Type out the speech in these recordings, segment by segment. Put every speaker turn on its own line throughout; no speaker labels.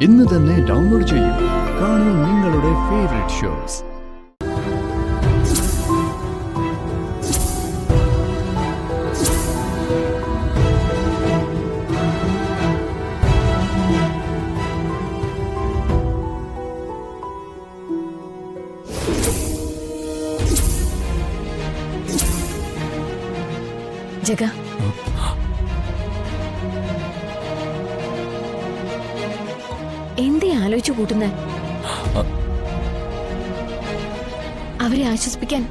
ഇന്ന് തന്നെ ഡൗൺലോഡ് ചെയ്യൂ. കാണൂ നിങ്ങളുടെ ഫേവറേറ്റ് ഷോസ്.
ജഗ, എന്തേ ആലോചിച്ചു കൂട്ടുന്നേ? അവരെ ആശ്വസിപ്പിക്കാൻ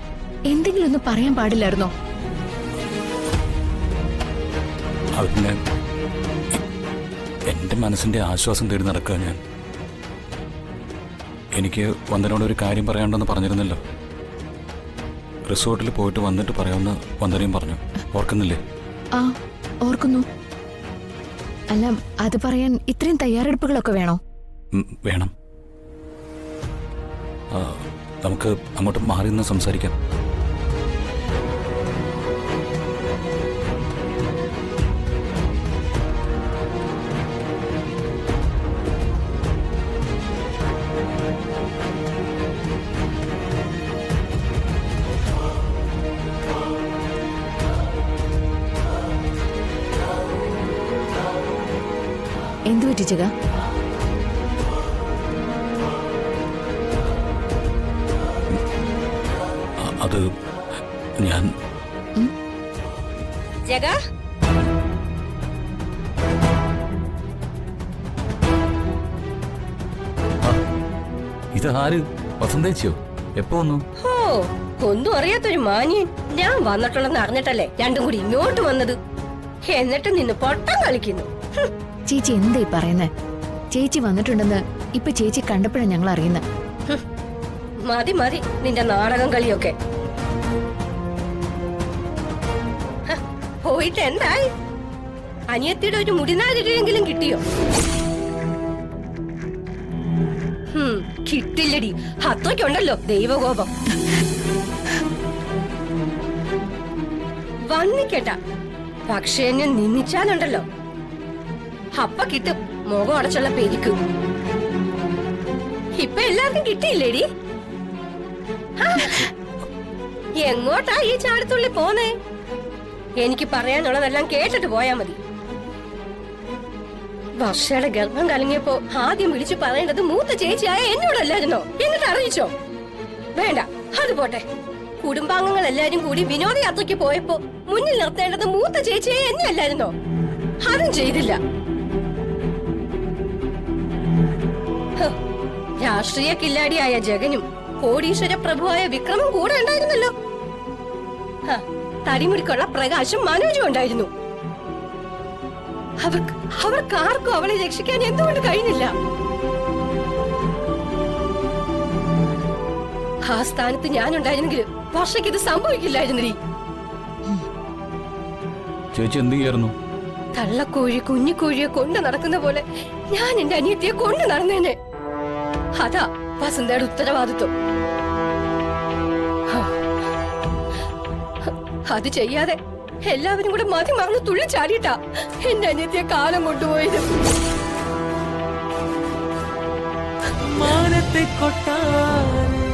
എന്തെങ്കിലും ഒന്ന് പറയാൻ പാടില്ലായിരുന്നോ?
പിന്നെ എന്റെ മനസ്സിന്റെ ആശ്വാസം തേടി നടക്കുക ഞാൻ. എനിക്ക് വന്ദനോട് ഒരു കാര്യം പറയാനുണ്ടെന്ന് പറഞ്ഞിരുന്നല്ലോ. റിസോർട്ടിൽ പോയിട്ട് വന്നിട്ട് പറയാമെന്ന് വന്ദനയും പറഞ്ഞു. ഓർക്കുന്നില്ലേ?
ആ, ഓർക്കുന്നു. അല്ല, അത് പറയാൻ ഇത്രയും തയ്യാറെടുപ്പുകളൊക്കെ വേണോ?
വേണം. നമുക്ക് അങ്ങോട്ട് മാറി നിന്ന് സംസാരിക്കാം.
എന്തു പറ്റി ജഗ?
അത് ഞാൻ
ജഗ,
ഇത് ആര്? വസന്തേച്ചിയോ? എപ്പോ വന്നു?
ഓ, ഒന്നും അറിയാത്തൊരു മാന്യൻ. ഞാൻ വന്നിട്ടുണ്ടെന്ന് അറിഞ്ഞിട്ടല്ലേ രണ്ടും കൂടി ഇങ്ങോട്ട് വന്നത്. എന്നിട്ട് നിന്ന് പൊട്ടം കളിക്കുന്നു.
ചേച്ചി എന്തായി പറയുന്നേ? ചേച്ചി വന്നിട്ടുണ്ടെന്ന് ഇപ്പൊ ചേച്ചി കണ്ടപ്പോഴാണ് ഞങ്ങൾ അറിയുന്നത്.
മതി മതി നിന്റെ നാടകം കളിയൊക്കെ. പോയിട്ട് എന്തായി? അനിയത്തിയുടെ ഒരു മുടിനാരിഴയെങ്കിലും കിട്ടിയോ? കിട്ടില്ലടി. അത്രയ്ക്കുണ്ടല്ലോ ദൈവകോപം. വന്നിക്കേട്ട, പക്ഷേ എന്നെ നിന്നിച്ചാലുണ്ടല്ലോ അപ്പ കിട്ടും മുഖം അടച്ചുള്ള പെരിക്കും. ഇപ്പൊ എല്ലാവർക്കും കിട്ടിയില്ലേടി? എങ്ങോട്ടാ ഈ ചാടത്തുള്ളി പോന്നേ? എനിക്ക് പറയാനുള്ളതെല്ലാം കേട്ടിട്ട് പോയാ മതി. വർഷയുടെ ഗർഭം കലങ്ങിയപ്പോ ആദ്യം വിളിച്ചു പറയേണ്ടത് മൂത്ത ചേച്ചിയായ എന്നോടല്ലായിരുന്നോ? എന്നിട്ട് അറിയിച്ചോ? വേണ്ട, അത് പോട്ടെ. കുടുംബാംഗങ്ങൾ എല്ലാരും കൂടി വിനോദയാത്രയ്ക്ക് പോയപ്പോ മുന്നിൽ നിർത്തേണ്ടത് മൂത്ത ചേച്ചിയെ എന്നെ അല്ലായിരുന്നോ? അതും ചെയ്തില്ല. രാഷ്ട്രീയ കില്ലാടിയായ ജഗനും കോടീശ്വര പ്രഭുവായ വിക്രമും കൂടെ ഉണ്ടായിരുന്നല്ലോ. തടിമുടിക്കുള്ള പ്രകാശം മനോജും ഉണ്ടായിരുന്നു. അവർക്കാർക്കും അവളെ രക്ഷിക്കാൻ എന്തുകൊണ്ട് കഴിഞ്ഞില്ല? ആ സ്ഥാനത്ത് ഞാനുണ്ടായിരുന്നെങ്കിൽ വർഷയ്ക്ക് ഇത് സംഭവിക്കില്ലായിരുന്നീ.
ചേച്ചി എന്ത് ചെയ്യായിരുന്നു?
തള്ളക്കോഴി കുഞ്ഞിക്കോഴിയെ കൊണ്ട് നടക്കുന്ന പോലെ ഞാൻ എന്റെ അനിയത്തിയെ കൊണ്ട് നടന്നേനെ. അതാ വസന്തയുടെ ഉത്തരവാദിത്വം. അത് ചെയ്യാതെ എല്ലാവരും കൂടെ മതി മറന്ന് തുള്ളി ചാടിയിട്ടാ എന്റെ അനിയത്തിയെ കാലം കൊണ്ടുപോയത്.
മാനത്തെ കൊട്ടാരം